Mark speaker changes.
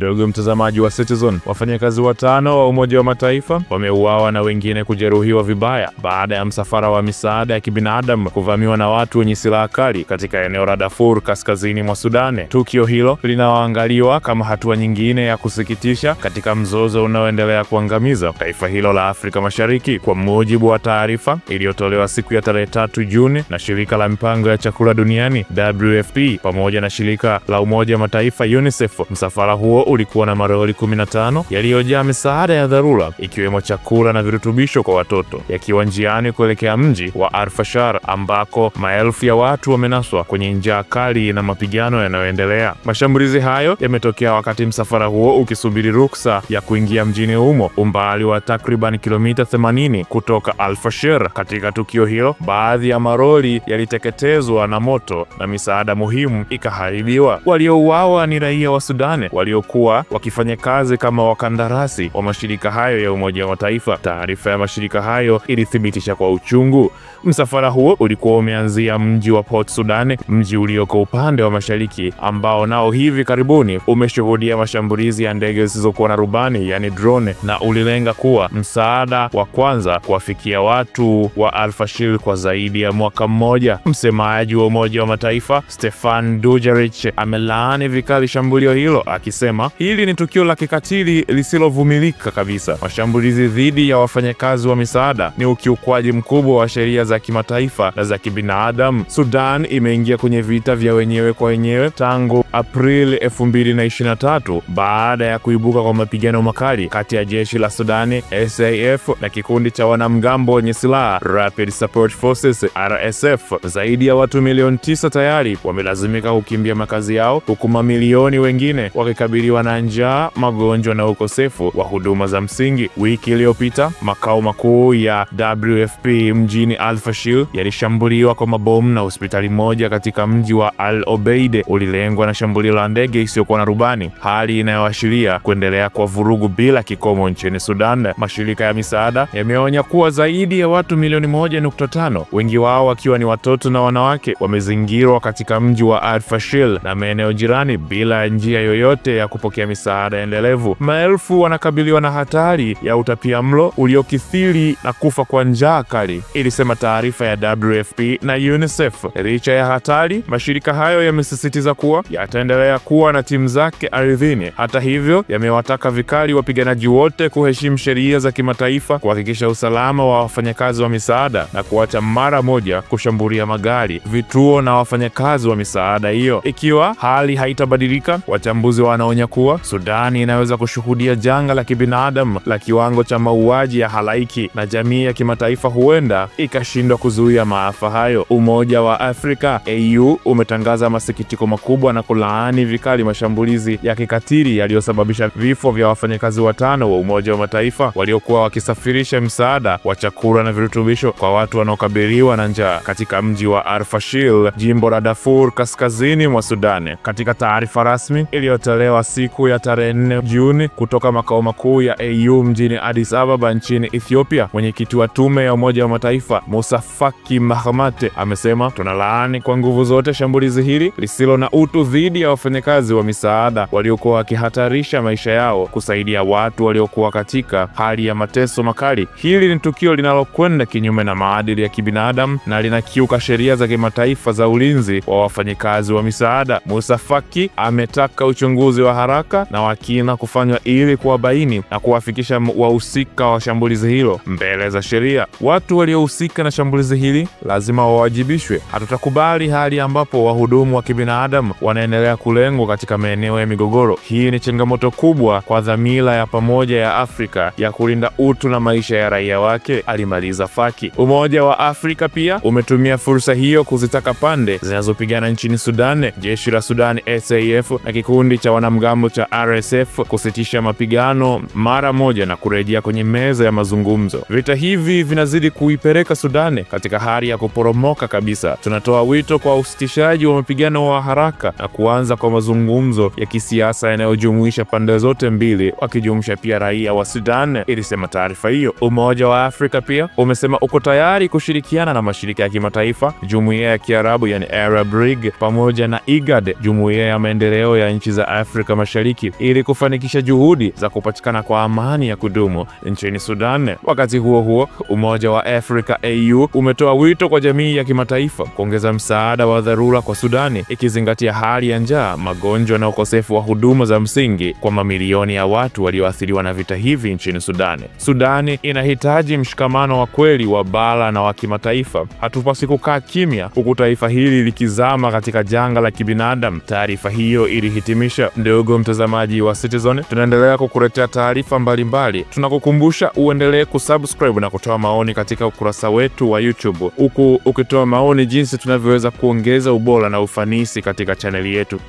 Speaker 1: Ndugu mtazamaji wa Citizen, wafanyakazi 5 wa Umoja wa Mataifa wameuawa na wengine kujeruhiwa vibaya baada ya msafara wa misaada ya kibinadamu kuvamiwa na watu wenye silaha kali katika eneo la Darfur kaskazini mwa Sudan. Tukio hilo linaangaliwa kama hatua nyingine ya kusikitisha katika mzozo unaoendelea kuangamiza taifa hilo la Afrika Mashariki, kwa mujibu wa taarifa iliyotolewa siku ya tarehe 3 Juni na shirika la mipango ya chakula duniani WFP pamoja na shirika la Umoja wa Mataifa UNICEF. Msafara huo ulikuwa na maroli 15 yaliyojaa misaada ya dharura ikiwemo chakula na virutubisho kwa watoto, yakiwa njiani kuelekea mji wa Al-Fashar ambako maelfu ya watu wamenaswa kwenye njaa kali na mapigano yanayoendelea. Mashambulizi hayo yametokea wakati msafara huo ukisubiri ruksa ya kuingia mjini humo, umbali wa takriban kilomita 80 kutoka Al-Fashar. Katika tukio hilo, baadhi ya maroli yaliteketezwa na moto na misaada muhimu ikaharibiwa. Waliouawa ni raia wa Sudan waliokuwa wakifanya kazi kama wakandarasi wa mashirika hayo ya Umoja wa Mataifa. Taarifa ya mashirika hayo ilithibitisha kwa uchungu. Msafara huo ulikuwa umeanzia mji wa Port Sudan, mji ulioko upande wa mashariki, ambao nao hivi karibuni umeshuhudia mashambulizi ya ndege zisizokuwa na rubani, yani drone, na ulilenga kuwa msaada wa kwanza kuwafikia watu wa Al-Fashir kwa zaidi ya mwaka mmoja. Msemaji wa Umoja wa Mataifa Stefan Dujarric amelaani vikali shambulio hilo, akisema hili ni tukio la kikatili lisilovumilika kabisa. Mashambulizi dhidi ya wafanyakazi wa misaada ni ukiukwaji mkubwa wa sheria za kimataifa na za kibinadamu. Sudan imeingia kwenye vita vya wenyewe kwa wenyewe tangu Aprili 2023 baada ya kuibuka kwa mapigano makali kati ya jeshi la Sudan SAF na kikundi cha wanamgambo wenye silaha Rapid Support Forces RSF. Zaidi ya watu milioni 9 tayari wamelazimika kukimbia makazi yao, huku mamilioni wengine wakikabiliwa na njaa, magonjwa na ukosefu wa huduma za msingi. Wiki iliyopita, makao makuu ya WFP mjini Al-Fashir yalishambuliwa kwa mabomu na hospitali moja katika mji wa Al-Obeid ulilengwa na shambulio la ndege isiyokuwa na rubani, hali inayoashiria kuendelea kwa vurugu bila kikomo nchini Sudan. Mashirika ya misaada yameonya kuwa zaidi ya watu milioni 1.5, wengi wao wakiwa ni watoto na wanawake, wamezingirwa katika mji wa Al-Fashir na maeneo jirani bila njia yoyote ya kupokea misaada endelevu. Maelfu wanakabiliwa na hatari ya utapiamlo uliokithiri na kufa kwa njaa kali, ilisema taarifa ya WFP na UNICEF. Licha ya hatari, mashirika hayo yamesisitiza kuwa yataendelea kuwa na timu zake ardhini. Hata hivyo, yamewataka vikali wapiganaji wote kuheshimu sheria za kimataifa, kuhakikisha usalama wa wafanyakazi wa misaada na kuacha mara moja kushambulia magari, vituo na wafanyakazi wa misaada hiyo. Ikiwa hali haitabadilika, wachambuzi wanaonya kuwa Sudan inaweza kushuhudia janga la kibinadamu la kiwango cha mauaji ya halaiki, na jamii ya kimataifa huenda ikashindwa kuzuia maafa hayo. Umoja wa Afrika AU umetangaza masikitiko makubwa na kulaani vikali mashambulizi ya kikatili yaliyosababisha vifo vya wafanyakazi 5 wa Umoja wa Mataifa waliokuwa wakisafirisha msaada wa chakula na virutubisho kwa watu wanaokabiliwa na njaa katika mji wa Al-Fashir, jimbo la Darfur kaskazini mwa Sudan. Katika taarifa rasmi iliyotolewa siku ya tarehe 4 Juni kutoka makao makuu ya AU mjini Addis Ababa nchini Ethiopia, mwenyekiti wa tume ya Umoja wa Mataifa Musa Faki Mahamat amesema, tunalaani kwa nguvu zote shambulizi hili lisilo na utu dhidi ya wafanyakazi wa misaada waliokuwa wakihatarisha maisha yao kusaidia watu waliokuwa katika hali ya mateso makali. Hili ni tukio linalokwenda kinyume na maadili ya kibinadamu na linakiuka sheria za kimataifa za ulinzi wa wafanyakazi wa misaada. Musa Faki ametaka uchunguzi wa haraka na wa kina kufanywa ili kuwabaini na kuwafikisha wahusika wa shambulizi hilo mbele za sheria. Watu waliohusika na shambulizi hili lazima wawajibishwe. Hatutakubali hali ambapo wahudumu wa kibinadamu wanaendelea kulengwa katika maeneo ya migogoro. Hii ni changamoto kubwa kwa dhamira ya pamoja ya Afrika ya kulinda utu na maisha ya raia wake, alimaliza Faki. Umoja wa Afrika pia umetumia fursa hiyo kuzitaka pande zinazopigana nchini Sudan, jeshi la Sudan SAF na kikundi cha wanamgambo cha RSF kusitisha mapigano mara moja na kurejea kwenye meza ya mazungumzo. Vita hivi vinazidi kuipeleka Sudan katika hali ya kuporomoka kabisa. Tunatoa wito kwa usitishaji wa mapigano wa haraka na kuanza kwa mazungumzo ya kisiasa yanayojumuisha pande zote mbili, wakijumuisha pia raia wa Sudan, ilisema taarifa hiyo. Umoja wa Afrika pia umesema uko tayari kushirikiana na mashirika ya kimataifa, Jumuiya ya Kiarabu yani Arab League, pamoja na IGAD, Jumuiya ya Maendeleo ya Nchi za Afrika Mashariki Mashariki ili kufanikisha juhudi za kupatikana kwa amani ya kudumu nchini Sudan. Wakati huo huo, Umoja wa Afrika AU umetoa wito kwa jamii ya kimataifa kuongeza msaada wa dharura kwa Sudani, ikizingatia hali ya njaa, magonjwa na ukosefu wa huduma za msingi kwa mamilioni ya watu walioathiriwa na vita hivi nchini Sudani. Sudani inahitaji mshikamano wa kweli wa bara na wa kimataifa. Hatupaswi kukaa kimya huku taifa hili likizama katika janga la kibinadamu. Taarifa hiyo ilihitimisha. Ndugu mtazamaji wa Citizen, tunaendelea kukuletea taarifa mbalimbali. Tunakukumbusha uendelee kusubscribe na kutoa maoni katika ukurasa wetu wa YouTube, huku ukitoa maoni jinsi tunavyoweza kuongeza ubora na ufanisi katika chaneli yetu.